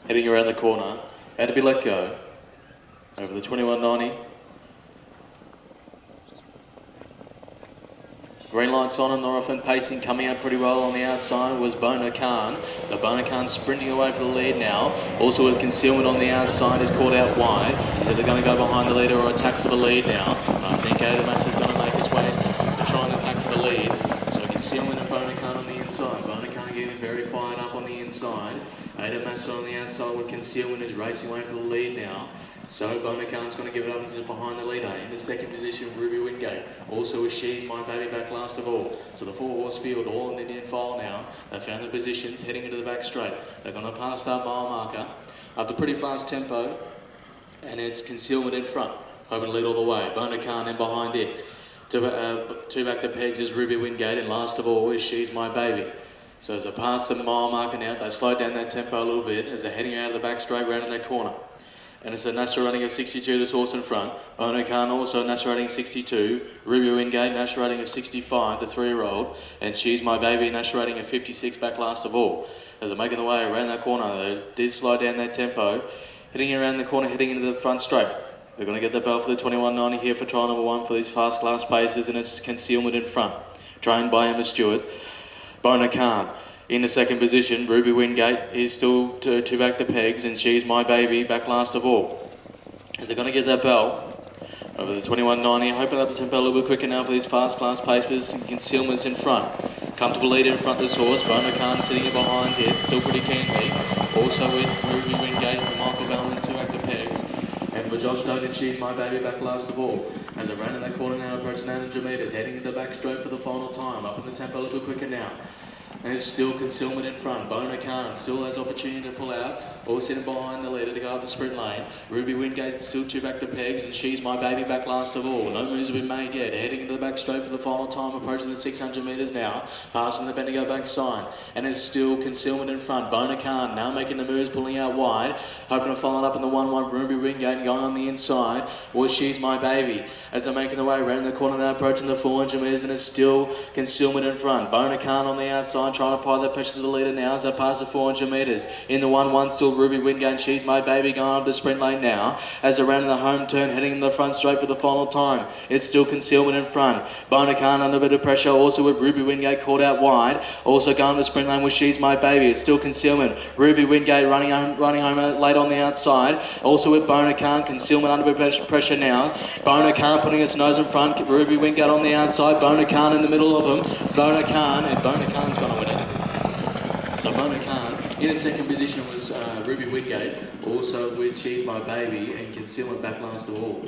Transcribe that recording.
heading around the corner, had to be let go, over the 21.90. Green lights on and Norafin pacing, coming out pretty well on the outside was Bona Khan. So Bona Khan sprinting away for the lead now. Also with concealment on the outside is caught out wide. Is either going to go behind the leader or attack for the lead now. And I think Adamas is going to make its way to try and attack for the lead. So concealment of Bona Khan on the inside. Bona Khan getting very fired up on the inside. Adamas on the outside with concealment is racing away for the lead now. So Bona Khan's going to give it up. This is behind the leader. In the second position, Ruby Wingate. Also with She's My Baby back last of all. So the 4-horse field all in the Indian file now. They found the positions heading into the back straight. They're going to pass that mile marker up to pretty fast tempo. And it's concealment in front. Hoping to lead all the way. Bona Khan in behind it. Two back the pegs is Ruby Wingate. And last of all is She's My Baby. So as they pass the mile marker now, they slow down that tempo a little bit as they're heading out of the back straight round in that corner. And it's a natural running of 62, this horse in front. Bona Khan also a natural running of 62. Ruby Wingate, natural running of 65, the 3-year-old. And She's My Baby, natural running of 56, back last of all. As they're making the way around that corner, they did slow down that tempo. Heading around the corner, heading into the front straight. They're going to get the bell for the 21.90 here for trial number 1 for these fast class paces, and it's concealment in front. Trained by Emma Stewart. Bona Khan. In the second position, Ruby Wingate is still two back the pegs, and She's My Baby back last of all. As they're going to get that bell over the 21.90, hoping up the tempo a little bit quicker now for these fast class papers and concealments in front. Comfortable lead in front this horse, Bona Khan sitting in behind it, still pretty keenly. Also with Ruby Wingate and Michael Balance two back the pegs. And for Josh Dogan, She's My Baby back last of all. As they ran in that corner now, approaching 800 metres, heading into the back straight for the final time. Up in the tempo a little bit quicker now. And it's still concealment in front. Bona Khan still has opportunity to pull out. All sitting behind the leader to go up the sprint lane. Ruby Wingate still two back to pegs, and She's My Baby back last of all. No moves have been made yet. Heading into the back straight for the final time, approaching the 600 metres now. Passing the Bendigo back sign. And it's still concealment in front. Bona Khan now making the moves, pulling out wide. Hoping to follow it up in the 1-1. Ruby Wingate going on the inside. Was She's My Baby. As they're making the way around the corner now, approaching the 400 metres, and it's still concealment in front. Bona Khan on the outside, trying to apply that pressure to the leader now as they pass the 400 metres. In the 1-1, still Ruby Wingate, She's My Baby going up the sprint lane now. As they're around in the home turn, heading in the front straight for the final time. It's still concealment in front. Bona Khan under a bit of pressure, also with Ruby Wingate caught out wide. Also going to the sprint lane with She's My Baby. It's still concealment. Ruby Wingate running home late on the outside. Also with Bona Khan, concealment under a bit of pressure now. Bona Khan putting its nose in front. Ruby Wingate on the outside. Bona Khan in the middle of them. Bona Khan, and Bona Khan's going to win it. So Bona Khan in the second position was Ruby Wingate, also with She's My Baby, and concealment back last of all.